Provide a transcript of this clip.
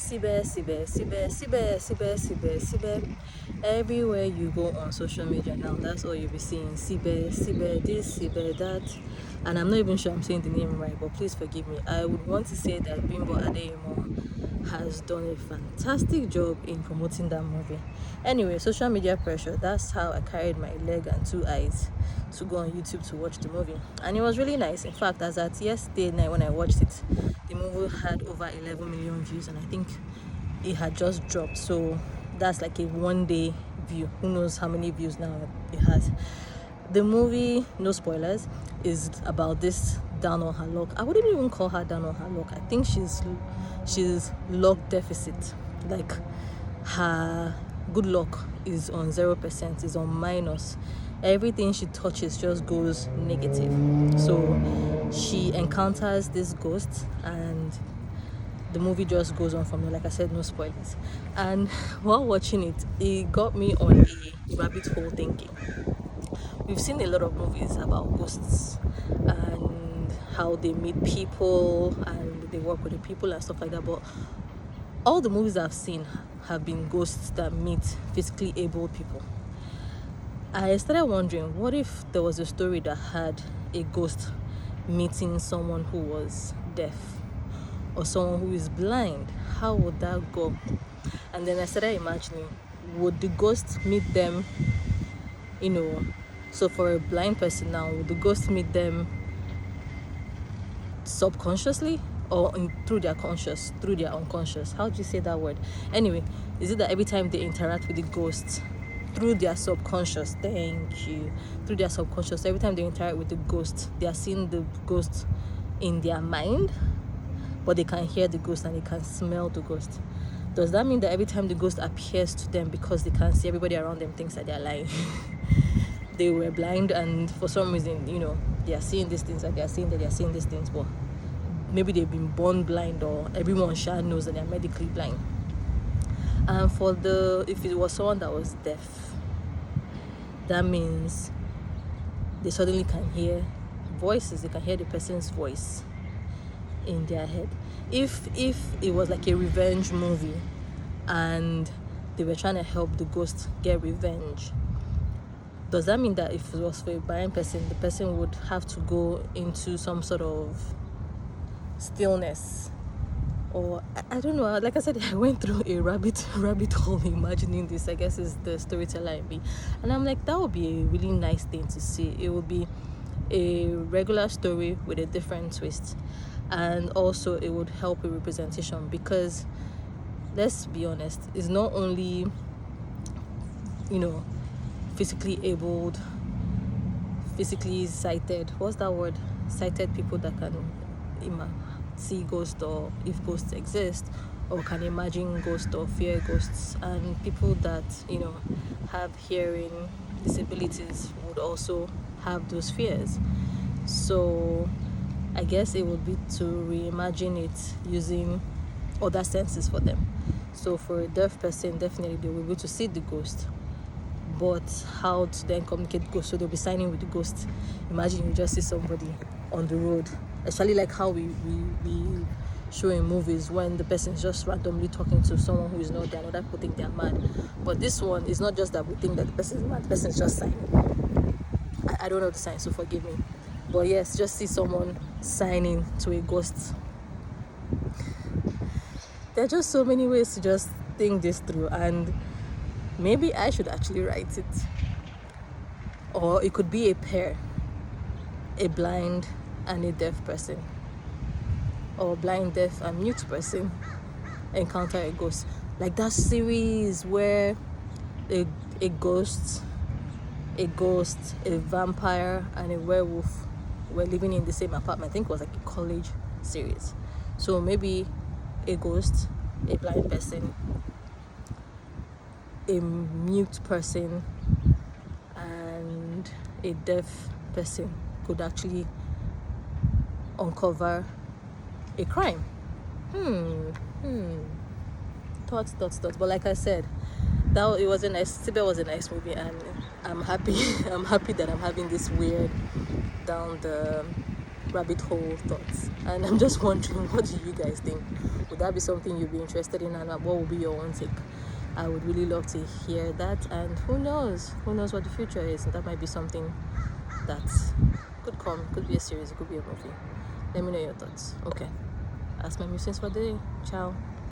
Sibe, Sibe, Sibe, Sibe, Sibe, Sibe, Sibe. Everywhere you go on social media now, that's all you'll be seeing. Sibe, Sibe, this, Sibe, that. And I'm not even sure I'm saying the name right, but please forgive me. I would want to say that Bimbo Adeyemo has done a fantastic job in promoting that movie. Anyway, social media pressure, that's how I carried my leg and 2 eyes to go on YouTube to watch the movie. And it was really nice. In fact, as at yesterday night when I watched it, the movie had over 11 million views, and I think it had just dropped. So that's like a 1 day view. Who knows how many views now it has. The movie, no spoilers, is about this down on her luck. I wouldn't even call her down on her luck. I think she's luck deficit. Like, her good luck is on 0%, is on minus. Everything she touches just goes negative. So she encounters this ghost, and the movie just goes on from there. Like I said, no spoilers. And while watching it, it got me on a rabbit hole thinking. We've seen a lot of movies about ghosts and how they meet people and they work with the people and stuff like that, but all the movies I've seen have been ghosts that meet physically able people. I started wondering, what if there was a story that had a ghost meeting someone who was deaf or someone who is blind? How would that go? And then I started imagining, would the ghost meet them, so for a blind person now, would the ghost meet them subconsciously or through their unconscious? How do you say that word? Anyway, is it that every time they interact with the ghost through their subconscious, through their subconscious, every time they interact with the ghost, they are seeing the ghost in their mind, but they can hear the ghost and they can smell the ghost? Does that mean that every time the ghost appears to them, because they can't see, everybody around them thinks that they're lying? They were blind, and for some reason, they are seeing these things, and they are seeing that they are seeing these things, but maybe they've been born blind, or everyone knows that they're medically blind. And if it was someone that was deaf, that means they suddenly can hear voices. They can hear the person's voice in their head. If it was like a revenge movie and they were trying to help the ghost get revenge, does that mean that if it was for a blind person, the person would have to go into some sort of stillness? Or I don't know. Like I said, I went through a rabbit hole imagining this. I guess is the storyteller in me, and I'm like, that would be a really nice thing to see. It would be a regular story with a different twist, and also it would help with representation, because let's be honest, it's not only physically abled, physically sighted, sighted people that can see ghosts, or if ghosts exist, or can imagine ghosts or fear ghosts, and people that have hearing disabilities would also have those fears. So I guess it would be to reimagine it using other senses for them. So for a deaf person, definitely they will be able to see the ghost, but how to then communicate the ghost? So they'll be signing with the ghost. Imagine you just see somebody on the road, especially like how we show in movies, when the person is just randomly talking to someone who is not there, and other people think they're mad. But this one is not just that we think that the person is mad, the person is just signing. I don't know the sign, so forgive me. But yes, just see someone signing to a ghost. There are just so many ways to just think this through, and maybe I should actually write it. Or it could be a pair, a blind and a deaf person, or blind, deaf and mute person encounter a ghost. Like that series where a ghost, a vampire and a werewolf were living in the same apartment. I think it was like a college series. So maybe a ghost, a blind person, a mute person, and a deaf person could actually uncover a crime. Thoughts. But like I said, it was a nice movie, and I'm happy that I'm having this weird down the rabbit hole thoughts. And I'm just wondering, what do you guys think? Would that be something you'd be interested in, and what would be your own take? I would really love to hear that. And who knows what the future is. That might be something that could come, could be a series, it could be a movie. Let me know your thoughts. Okay, that's my musings for the day. Ciao.